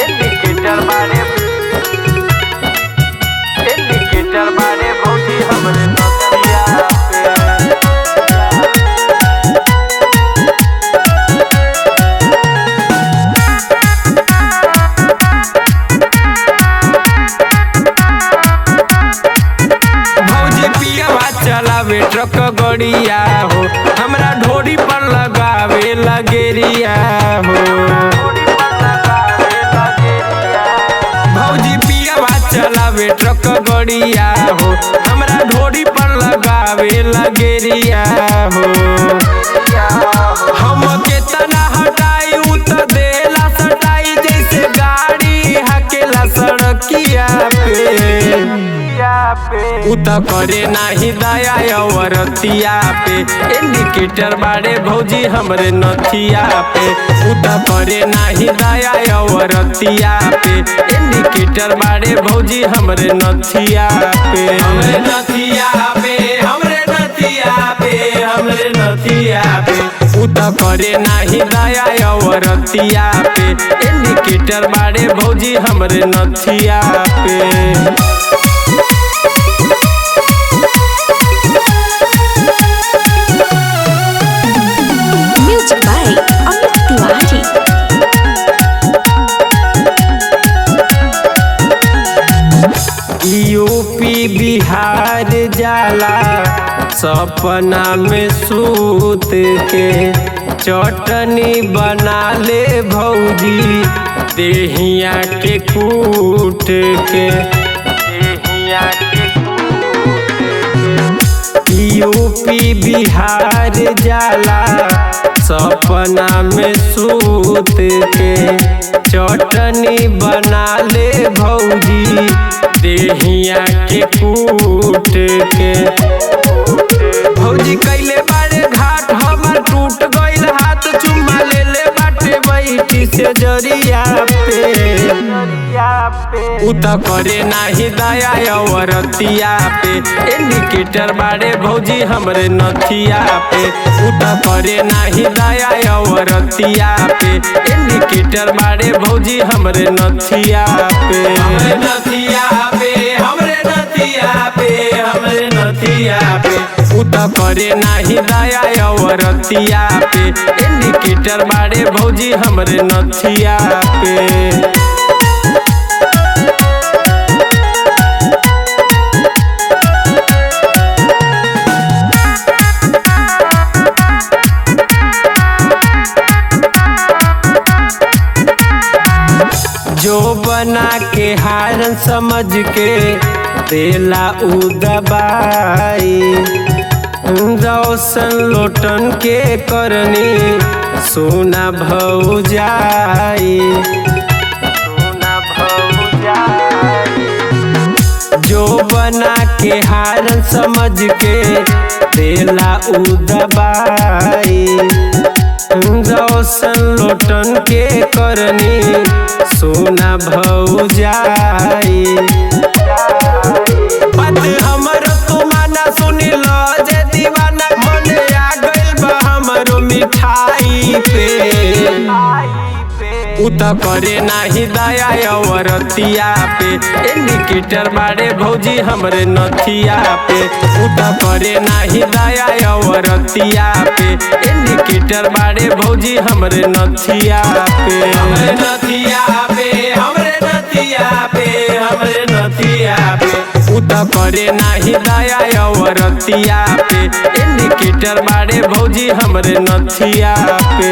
Indicator बारे भौजी हमरे नथिया भौजी पियवा चलावे ट्रक गड़िया हो, हमरा ढोरी पर लगावे लगेरिया हो। भौजी पियवा चलावे ट्रक गड़िया हो, हमरा ढोरी पर लगावे लगेरिया हो। हम केतना हटाई उ त देला सटाई, जैसे गाड़ी हकेला सड़किया पे। उ त करे नाही दया अवरतिया पे, इंडिकेटर बारे भौजी हमरे नथिया पे। उ त करे नाही दया अवरतिया पे, इंडिकेटर बारे भौजी हमरे नथिया पे। हमरे नथिया पे, हमरे नथिया पे, हमरे नथिया पे। उ त करे नाही दया अवरतिया पे, इंडिकेटर बारे भौजी हमरे नथिया पे। Music by Amit Tiwari। UP Bihar जाला सपना में सूत के, चटनी बना ले भौजी देहिया के कूट के। देहिया के यूपी बिहार जाला सपना में सूत के, चटनी बना ले भौजी देहिया के कूट के। भौजी कैले बारे घाट हमर टूट गइल हाथ, चुम्मा ले ले बाटे बैठी से जरिया पे। उ त करे नाही दया अवरतिया पे, इंडिकेटर बारे भौजी हमरे नथिया पे। उ त करे नाही दया अवरतिया पे, इंडिकेटर बारे भौजी हमरे नथिया पे। हमरे नथिया पे, हमरे नथिया पे, हमरे नथिया पे। उ त करे नाही दया अवरतिया पे, इंडिकेटर बारे भौजी हमरे नथिया पे। जो बना के हारन समझ के देला उ दबाई, रोशन लोटन के करनी सोना भौजाई। सोना भौजाई जो बना के हारन समझ के देला उ दबाई, रोशन लोटन के करनी सोना भौजाई। बात हमर तू माना सुनी लो जे दीवाना, मन आ गइल बा हमरो मिठाई पे। उ त करे नाही दया अवरतिया पे, इंडिकेटर बारे भौजी हमरे नथिया पे। उ त करे नाही दया अवरतिया पे, इंडिकेटर बारे भौजी हमरे नथिया पे। हमरे नथिया पे, हमरे नथिया पे, हमरे नथिया पे। उ त करे नाही दया अवरतिया पे, इंडिकेटर बारे भौजी हमरे नथिया पे।